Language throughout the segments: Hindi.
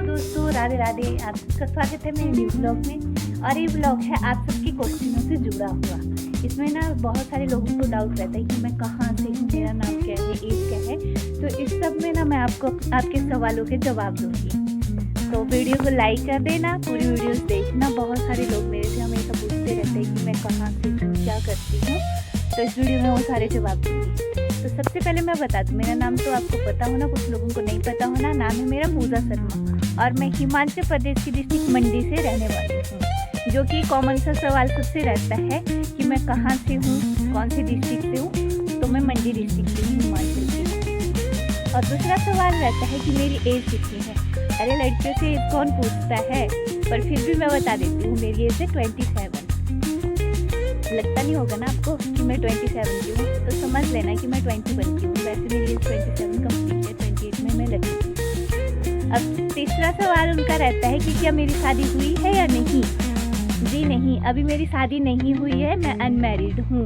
दोस्तों, राधे राधे। आप सबका स्वागत है मेरे न्यू ब्लॉग में। और ये ब्लॉग है आप सबके क्वेश्चनों से जुड़ा हुआ। इसमें ना बहुत सारे लोगों को डाउट रहता है कि मैं कहाँ से हूँ, मेरा नाम क्या है, एज क्या है। तो इस सब में ना मैं आपको आपके सवालों के जवाब दूँगी। तो वीडियो को लाइक कर देना, पूरी वीडियोस देखना। बहुत सारे लोग मेरे से हमेशा पूछते रहते हैं कि मैं कहाँ से हूँ, क्या करती हूँ। तो इस वीडियो में वो सारे जवाब दूँगी। तो सबसे पहले मैं बता दूँ, मेरा नाम तो आपको पता होना, कुछ लोगों को नहीं पता होना। नाम है मेरा पूजा शर्मा और मैं हिमाचल प्रदेश की डिस्ट्रिक्ट मंडी से रहने वाली हूँ। जो कि कॉमन सा सवाल सबसे रहता है कि मैं कहाँ से हूँ, कौन सी डिस्ट्रिक्ट से हूँ। तो मैं मंडी डिस्ट्रिक्ट से हूँ, हिमाचल की। और दूसरा सवाल रहता है कि मेरी एज कितनी है। अरे लड़कियों से एज कौन पूछता है, पर फिर भी मैं बता देती हूँ, मेरी एज है 27। लगता नहीं होगा ना आपको कि मैं 27 की हूँ, तो समझ लेना कि मैं 21 की हूँ। वैसे मेरी एज 27 कंप्लीट है, 28 में मैं लगी। अब तीसरा सवाल उनका रहता है कि क्या मेरी शादी हुई है या नहीं। जी नहीं, अभी मेरी शादी नहीं हुई है, मैं अनमैरिड हूँ।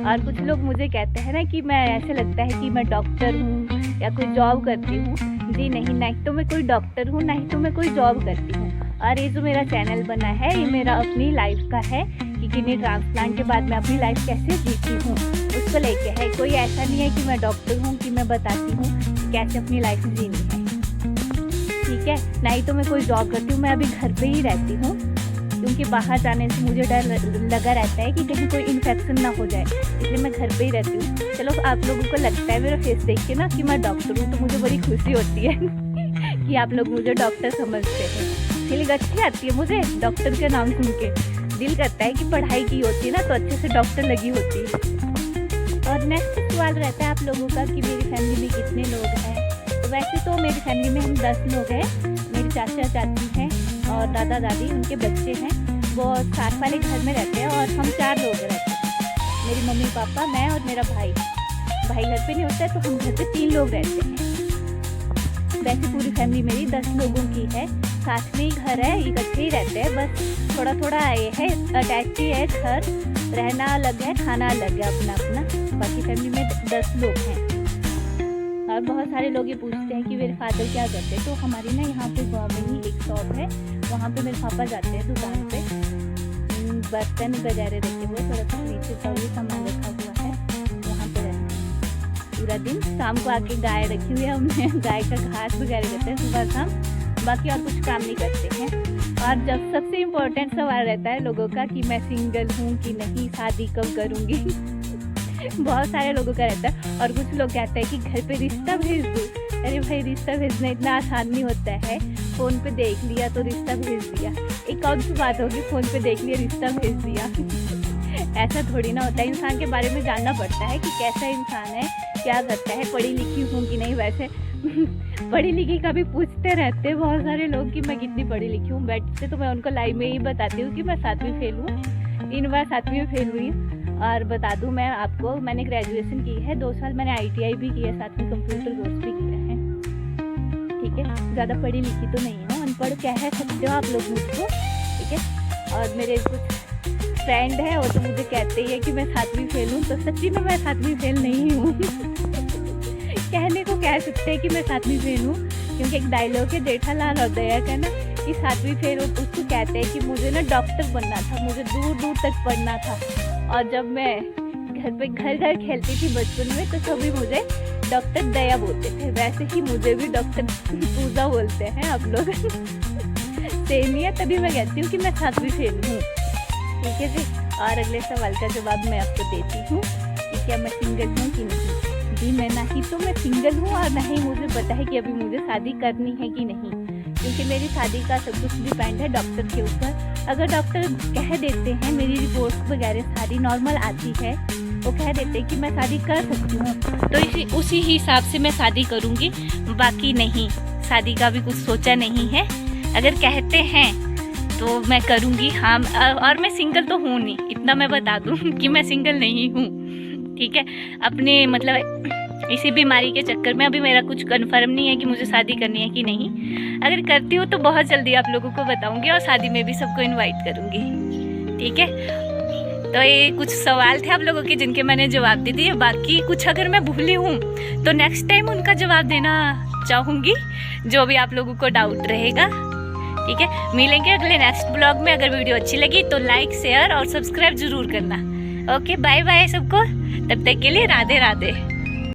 और कुछ लोग मुझे कहते हैं ना कि मैं, ऐसे लगता है कि मैं डॉक्टर हूँ या कोई जॉब करती हूँ। जी नहीं, ना ही तो मैं कोई डॉक्टर हूँ, ना ही तो मैं कोई जॉब करती हूँ। और ये जो मेरा चैनल बना है, ये मेरा अपनी लाइफ का है कि किडनी ट्रांसप्लांट के बाद मैं अपनी लाइफ कैसे जीती हूँ, उसको लेके है। कोई ऐसा नहीं है कि मैं डॉक्टर हूँ कि मैं बताती हूँ कि कैसे अपनी लाइफ जीनी है, ठीक है। ना ही तो मैं कोई जॉब करती हूँ, मैं अभी घर पे ही रहती हूँ, क्योंकि बाहर जाने से मुझे डर लगा रहता है कि कहीं कोई इन्फेक्शन ना हो जाए, इसलिए मैं घर पे ही रहती हूँ। चलो, आप लोगों को लगता है मेरा फेस देख के ना कि मैं डॉक्टर हूँ, तो मुझे बड़ी खुशी होती है कि आप लोग मुझे डॉक्टर समझते हैं। फीलिंग अच्छी आती है मुझे डॉक्टर का नाम सुन के। दिल करता है कि पढ़ाई की होती है ना, तो अच्छे से डॉक्टर लगी होती है। और नेक्स्ट सवाल रहता है आप लोगों का कि मेरी फैमिली में कितने लोग हैं। तो वैसे तो मेरी फैमिली में हम 10 लोग हैं। मेरे चाचा चाची हैं और दादा दादी, उनके बच्चे हैं। वो साथ वाले घर में रहते हैं और हम 4 लोग रहते हैं। मेरी मम्मी पापा, मैं और मेरा भाई। भाई घर पे नहीं होता है, तो हम घर पे 3 लोग रहते हैं। वैसे पूरी फैमिली मेरी 10 लोगों की है। साथ में ही घर है, इकट्ठे ही रहते हैं। बस थोड़ा थोड़ा ये है, अटैच ही है घर, रहना अलग है, खाना अलग है अपना अपना। बाकी फैमिली में 10 लोग हैं। और बहुत सारे लोग ये पूछते हैं कि मेरे फादर क्या करते हैं। तो हमारी ना यहाँ पे गाँव में ही एक शॉप है, वहाँ पे मेरे पापा जाते हैं दुकान पे, बर्तन वगैरह रखे हुए, थोड़ा सा नीचे का भी सामान रखा हुआ है, वहाँ पे रहते हैं पूरा दिन। शाम को आके गाय रखी हुई है हमने, गाय का घास वगैरह देते हैं सुबह शाम। बाकी और कुछ काम नहीं करते हैं। और जब सबसे इम्पोर्टेंट सवाल रहता है लोगों का कि मैं सिंगल हूँ कि नहीं, शादी कब करूँगी बहुत सारे लोगों का रहता है। और कुछ लोग कहते हैं कि घर पे रिश्ता भेज दूँ। अरे भाई, रिश्ता भेजना इतना आसान नहीं होता है। फ़ोन पे देख लिया तो रिश्ता भेज दिया। एक कौन सी बात होगी, फ़ोन पे देख लिया रिश्ता भेज दिया ऐसा थोड़ी ना होता है। इंसान के बारे में जानना पड़ता है कि कैसा इंसान है, क्या करता है, पढ़ी लिखी हूँ कि नहीं। वैसे पढ़ी लिखी का भी पूछते रहते हैं बहुत सारे लोग कि मैं कितनी पढ़ी लिखी हूँ। बैठते तो मैं उनको लाइव में ही बताती हूँ कि मैं 7वीं फेल हूँ, 3 बार 7वीं में फेल हुई हूँ। और बता दूँ मैं आपको, मैंने ग्रेजुएशन की है, 2 साल मैंने ITI भी की है, साथ में कंप्यूटर कोर्स भी किया है, ठीक है। ज़्यादा पढ़ी लिखी तो नहीं हूँ, अनपढ़ कह सकते हो आप लोग मुझको, ठीक है। और मेरे कुछ फ्रेंड है, वो तो मुझे कहते ही है कि मैं 7वीं फेल हूँ। तो सच्ची में मैं 7वीं फेल नहीं हूँ कहने को कह सकते हैं कि मैं 7वीं फेल हूँ, क्योंकि एक डायलॉग है जेठालाल और दया का ना कि 7वीं फेल हो, तो उसको कहते हैं कि मुझे ना डॉक्टर बनना था, मुझे दूर दूर तक पढ़ना था। और जब मैं घर पे घर घर खेलती थी बचपन में, तो सभी मुझे डॉक्टर दया बोलते थे। वैसे ही मुझे भी डॉक्टर पूजा बोलते हैं आप लोग सेम ही है, तभी मैं कहती हूँ कि मैं 7वीं फेल हूँ, ठीक है जी। और अगले सवाल का जवाब मैं आपको देती हूँ कि क्या मैं सिंगल हूँ कि नहीं। जी, मैं ना ही तो मैं सिंगल हूँ और ना ही मुझे पता है कि अभी मुझे शादी करनी है कि नहीं, क्योंकि मेरी शादी का सब कुछ डिपेंड है डॉक्टर के ऊपर। अगर डॉक्टर कह देते हैं, मेरी रिपोर्ट वगैरह सारी नॉर्मल आती है, वो कह देते हैं कि मैं शादी कर सकती हूँ, तो उसी हिसाब से मैं शादी करूँगी। बाकी नहीं, शादी का भी कुछ सोचा नहीं है। अगर कहते हैं तो मैं करूँगी, हाँ। और मैं सिंगल तो हूँ नहीं, इतना मैं बता दूँ कि मैं सिंगल नहीं हूँ, ठीक है। अपने मतलब इसी बीमारी के चक्कर में अभी मेरा कुछ कंफर्म नहीं है कि मुझे शादी करनी है कि नहीं। अगर करती हूँ तो बहुत जल्दी आप लोगों को बताऊँगी, और शादी में भी सबको इनवाइट करूँगी, ठीक है। तो ये कुछ सवाल थे आप लोगों के जिनके मैंने जवाब दे दिए। बाकी कुछ अगर मैं भूली हूँ तो नेक्स्ट टाइम उनका जवाब देना चाहूँगी, जो भी आप लोगों को डाउट रहेगा। ठीक है, मिलेंगे अगले नेक्स्ट ब्लॉग में। अगर वीडियो अच्छी लगी तो लाइक, शेयर और सब्सक्राइब जरूर करना। ओके, बाय बाय सबको, तब तक के लिए राधे राधे।